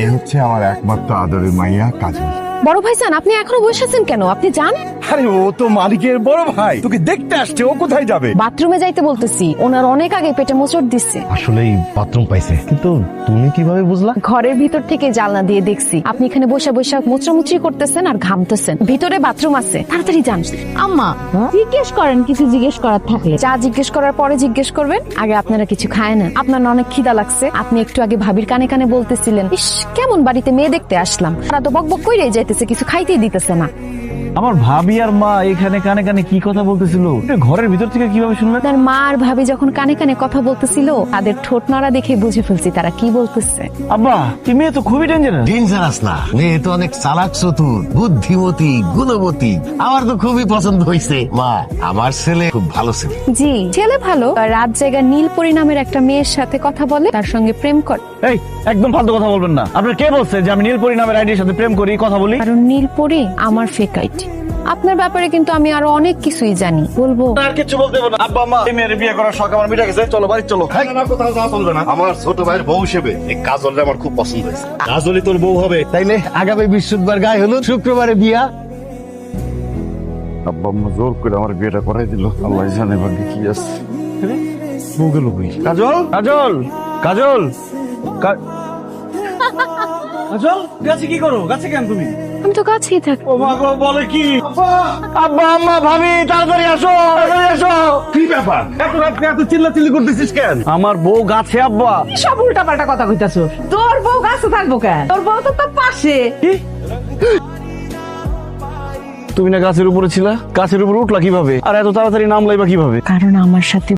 এ হচ্ছে আমার একমাত্র আদরের মাইয়া কাজল। বড় ভাইজান, আপনি এখনো বসে আছেন কেন? আপনি যান। আরে ও তো মালিকের বড় ভাই, তোকে দেখতে আসছে। ও কোথায় যাবে? বাথরুমে যাইতে বলতেছি, ওনার অনেক আগে পেটে মোচড় দিচ্ছে। আসলেই বাথরুম পাইছে, কিন্তু তুমি কিভাবে বুঝলা? ঘরের ভিতর থেকে জানলা দিয়ে দেখছি আপনি এখানে বসে বসে মোচড়ামুচড়ি করতেছেন আর ঘামতেছেন। ভিতরে বাথরুম আছে, তাড়াতাড়ি যান। আম্মা জিজ্ঞেস করেন, কিছু জিজ্ঞেস করার থাকলে। যা জিজ্ঞেস করার পরে জিজ্ঞেস করবেন, আগে আপনারা কিছু খায় না। আপনার না অনেক খিদা লাগছে? আপনি একটু আগে ভাবির কানে কানে বলতেছিলেন, ইস কেমন বাড়িতে মেয়ে দেখতে আসলাম, তারা তো বকবক কইরাই যাইতেছে, কিছু খাইতেই দিতেছে না। আমার ভাবি আর মা এখানে কানে কানে কি কথা বলতেছিল, এটা ঘরের ভিতর থেকে কিভাবে শুনলেন? আপনার মা আর ভাবি যখন কানে কানে কথা বলতেছিল, তাদের ঠোঁট নড়া দেখে বুঝে ফেলছি তারা কি বলতেছে। আব্বা, এই মেয়ে তো খুবই ডেঞ্জারাস। ডেঞ্জারাস না, মেয়ে তো অনেক চালাক, চতুর, বুদ্ধিমতী, গুণবতী। আমার তো খুবই পছন্দ হয়েছে। মা, আমার ছেলে খুব ভালো ছেলে। জি, ছেলে ভালো। রাত জায়গা নীলপরি নামের একটা মেয়ের সাথে কথা বলে, তার সঙ্গে প্রেম করে। এই একদম ফালতু কথা বলবেন না। আপনার কে বলছে যে আমি নীলপরি নামের আইডির সাথে প্রেম করি, কথা বলি? কারণ নীলপরি আমার ফেক আইডি। আপনার ব্যাপারে কিন্তু আমি আরো অনেক কিছুই জানি, বলবো। আর কিছু বলতে হবে না। আব্বা মা, এই মেয়ের বিয়ে করার শখ আমার মিটে গেছে, চলো বাড়ি চলো। কোথাও যাওয়া চলবে না। আমার ছোট ভাইয়ের বউ হিসেবে এই কাজলটা আমার খুব পছন্দ হয়েছে। কাজলই তোর বউ হবে। তাইলে আগামী বৃহস্পতিবার গায়ে হলুদ, শুক্রবারে বিয়া। আব্বা আম্মা জোর করে আমার বিয়েটা করাই দিল। আল্লাহ জানে ভাগ্যে কি আছে। বউ গেল কই? কাজল, কাজল, কাজল, কাজল, গাছে কি করো? গাছে কেন তুমি? আমি তো কাছেই থাকি। ও মা গো, বলে কি? আব্বা আম্মা ভাবি, তাড়াতাড়ি আসো, তাড়াতাড়ি আসো। কি ব্যাপার? এত রাত্রে এত চিল্লাচিল্লি করতেছিস কেন? আমার বউ গাছে আব্বা। সব উল্টা পাল্টা কথা কইতাছো। তোর বউ গাছে থাকবো কেন? তোর বউ তো তোর পাশে। তুমি না গাছের উপরে ছিলা? গাছের উপরে উঠলা কিভাবে? আর এত তাড়াতাড়ি নামলাই বা কিভাবে? কারণ আমার সাথে